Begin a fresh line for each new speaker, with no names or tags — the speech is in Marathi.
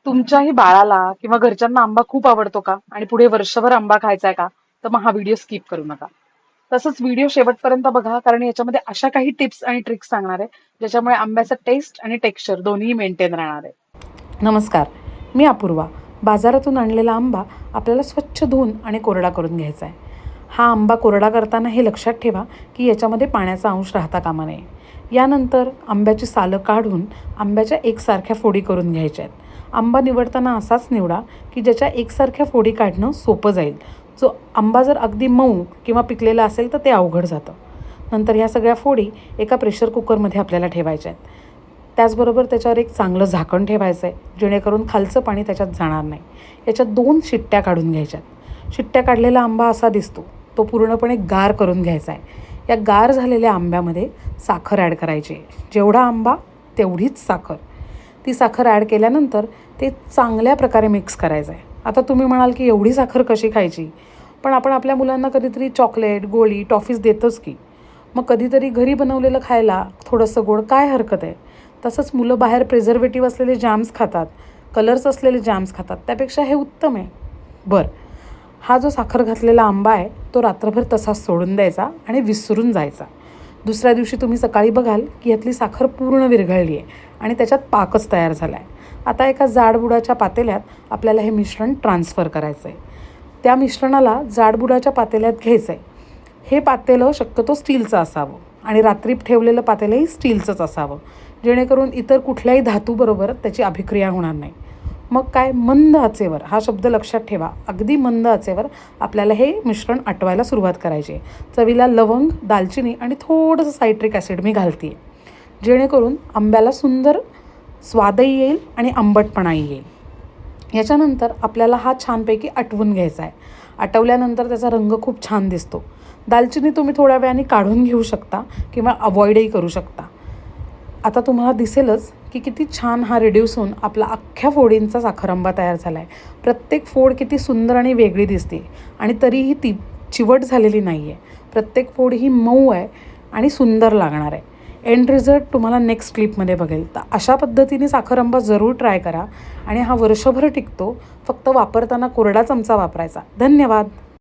तुमच्याही बाळाला किंवा घरच्यांना आंबा खूप आवडतो का आणि पुढे वर्षभर आंबा खायचा आहे का? तर मग हा व्हिडिओ स्किप करू नका. तसंच व्हिडिओ शेवटपर्यंत बघा, कारण याच्यामध्ये अशा काही टिप्स आणि ट्रिक्स सांगणार आहे ज्याच्यामुळे आंब्याचं टेस्ट आणि टेक्स्चर दोन्ही मेंटेन राहणार आहे.
नमस्कार, मी अपूर्वा. बाजारातून आणलेला आंबा आपल्याला स्वच्छ धुवून आणि कोरडा करून घ्यायचा आहे. हा आंबा कोरडा करताना हे लक्षात ठेवा की याच्यामध्ये पाण्याचा अंश राहता कामा नये. यानंतर आंब्याची सालं काढून आंब्याच्या एकसारख्या फोडी करून घ्यायच्या आहेत. आंबा निवडताना असाच निवडा की ज्याच्या एकसारख्या फोडी काढणं सोपं जाईल. जो आंबा जर अगदी मऊ किंवा पिकलेला असेल तर ते अवघड जातं. नंतर ह्या सगळ्या फोडी एका प्रेशर कुकरमध्ये आपल्याला ठेवायच्या आहेत. त्याचबरोबर त्याच्यावर एक चांगलं झाकण ठेवायचं आहे, जेणेकरून खालचं पाणी त्याच्यात जाणार नाही. याच्यात 2 शिट्ट्या काढून घ्यायच्यात. शिट्ट्या काढलेला आंबा असा दिसतो, तो पूर्णपणे गार करून घ्यायचा आहे. या गार झालेल्या आंब्यामध्ये साखर ॲड करायची आहे. जेवढा आंबा तेवढीच साखर. ती साखर ॲड केल्यानंतर ते चांगल्या प्रकारे मिक्स करायचं आहे. आता तुम्ही म्हणाल की एवढी साखर कशी खायची? पण आपण आपल्या मुलांना कधीतरी चॉकलेट, गोळी, टॉफीज देतोच की. मग कधीतरी घरी बनवलेलं खायला थोडंसं गोड काय हरकत आहे? तसंच मुलं बाहेर प्रिझर्वेटिव्ह असलेले जॅम्स खातात, कलर्स असलेले जॅम्स खातात, त्यापेक्षा हे उत्तम आहे. बरं, हा जो साखर घातलेला आंबा आहे तो रात्रभर तसाच सोडून द्यायचा आणि विसरून जायचा. दुसऱ्या दिवशी तुम्ही सकाळी बघाल की यातली साखर पूर्ण विरघळली आहे आणि त्याच्यात पाकच तयार झाला आहे. आता एका जाडबुडाच्या पातेल्यात आपल्याला हे मिश्रण ट्रान्सफर करायचं आहे. त्या मिश्रणाला जाडबुडाच्या पातेल्यात घ्यायचं आहे. हे पातेलं शक्यतो स्टीलचं असावं आणि रात्री ठेवलेलं पातेलंही स्टीलचंच असावं, जेणेकरून इतर कुठल्याही धातूबरोबर त्याची अभिक्रिया होणार नाही. मग काय, मंद आचेवर, हा शब्द लक्षात ठेवा, अगदी मंद आचेवर आपल्याला हे मिश्रण आटवायला सुरुवात करायची आहे. चवीला लवंग, दालचिनी आणि थोडंसं सायट्रिक ॲसिड मी घालते आहे, जेणेकरून आंब्याला सुंदर स्वादही येईल आणि आंबटपणाही येईल. याच्यानंतर आपल्याला हा छानपैकी आटवून घ्यायचा आहे. आटवल्यानंतर त्याचा रंग खूप छान दिसतो. दालचिनी तुम्ही थोड्या वेळाने काढून घेऊ शकता किंवा अवॉइडही करू शकता. आता तुम्हाला दिसेलच की किती छान हा रिड्यूस होऊन आपला अख्ख्या फोडींचा साखरांबा तयार झाला आहे. प्रत्येक फोड किती सुंदर आणि वेगळी दिसते आणि तरीही ती चिवट झालेली नाही आहे. प्रत्येक फोड ही मऊ आहे आणि सुंदर लागणार आहे. एंड रिझल्ट तुम्हाला नेक्स्ट क्लिपमध्ये बघेल. तर अशा पद्धतीने साखरांबा जरूर ट्राय करा आणि हा वर्षभर टिकतो. फक्त वापरताना कोरडा चमचा वापरायचा. धन्यवाद.